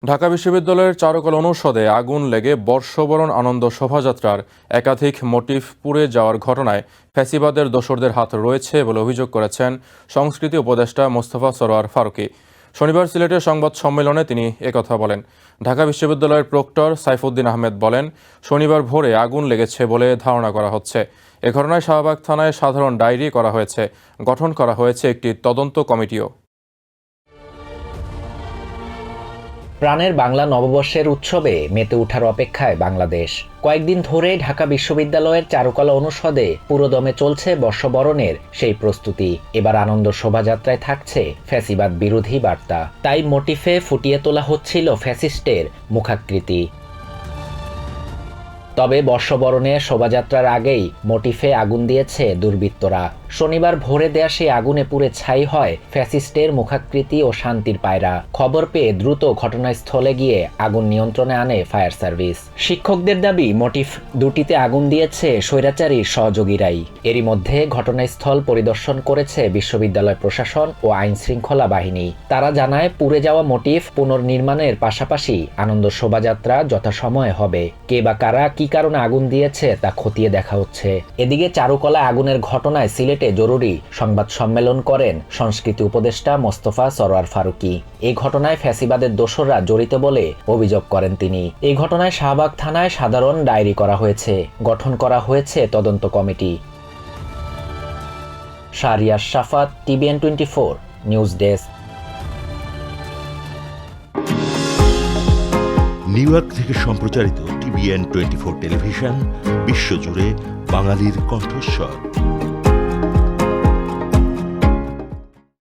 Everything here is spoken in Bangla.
ঢাকা বিশ্ববিদ্যালয়ের চারুকলা অনুষদে আগুন লেগে বর্ষবরণ আনন্দ শোভাযাত্রার একাধিক মোটিফ পুড়ে যাওয়ার ঘটনায় ফ্যাসিবাদের দোসরদের হাত রয়েছে বলে অভিযোগ করেছেন সংস্কৃতি উপদেষ্টা মোস্তফা সরোয়ার ফারুকী। শনিবার সিলেটের সংবাদ সম্মেলনে তিনি একথা বলেন। ঢাকা বিশ্ববিদ্যালয়ের প্রক্টর সাইফুদ্দিন আহমেদ বলেন, শনিবার ভোরে আগুন লেগেছে বলে ধারণা করা হচ্ছে। এ ঘটনায় শাহবাগ থানায় সাধারণ ডায়েরি করা হয়েছে। গঠন করা হয়েছে একটি তদন্ত কমিটিও। প্রাণের বাংলা নববর্ষের উৎসবে মেতে ওঠার অপেক্ষায় বাংলাদেশ। কয়েকদিন ধরে ঢাকা বিশ্ববিদ্যালয়ের চারুকলা অনুষদে পুরোদমে চলছে বর্ষবরণের সেই প্রস্তুতি। এবার আনন্দ শোভাযাত্রায় থাকছে ফ্যাসিবাদ বিরোধী বার্তা। তাই মোটিফে ফুটিয়ে তোলা হচ্ছিল ফ্যাসিস্টের মুখাকৃতি। তবে বর্ষবরণে শোভাযাত্রার আগেই মোটিফে আগুন দিয়েছে দুর্বৃত্তরা। শনিবার ভোরে দেয়া সেই আগুনে পুড়ে ছাই হয় ফ্যাসিস্টের মুখাকৃতি ও শান্তির পায়রা। খবর পেয়ে দ্রুত ঘটনাস্থলে গিয়ে আগুন নিয়ন্ত্রণে আনে ফায়ার সার্ভিস। শিক্ষকদের দাবি, মোটিফ দুটিতে আগুন দিয়েছে স্বৈরাচারী সহযোগীরাই। এরই মধ্যে ঘটনাস্থল পরিদর্শন করেছে বিশ্ববিদ্যালয় প্রশাসন ও আইন শৃঙ্খলা বাহিনী। তারা জানায়, পুড়ে যাওয়া মোটিফ পুনর্নির্মাণের পাশাপাশি আনন্দ শোভাযাত্রা যথাসময়ে হবে। কে বা কারা কি কারণে আগুন দিয়েছে তা খতিয়ে দেখা হচ্ছে। এদিকে চারুকলা আগুনের ঘটনায় সিলেটে জরুরি সংবাদ সম্মেলন করেন সংস্কৃতি উপদেষ্টা মোস্তফা সরোয়ার ফারুকী। এই ঘটনায় ফ্যাসিবাদের দোসররা জড়িত বলে অভিযোগ করেন তিনি। এই ঘটনায় শাহবাগ থানায় সাধারণ ডায়েরি করা হয়েছে। গঠন করা হয়েছে তদন্ত কমিটি। শাহরিয়ার শাফাত, TVN 24 news desk. New York থেকে সম্প্রচারিত TVN 24 টেলিভিশন বিশ্বজুড়ে বাঙালির কণ্ঠস্বর।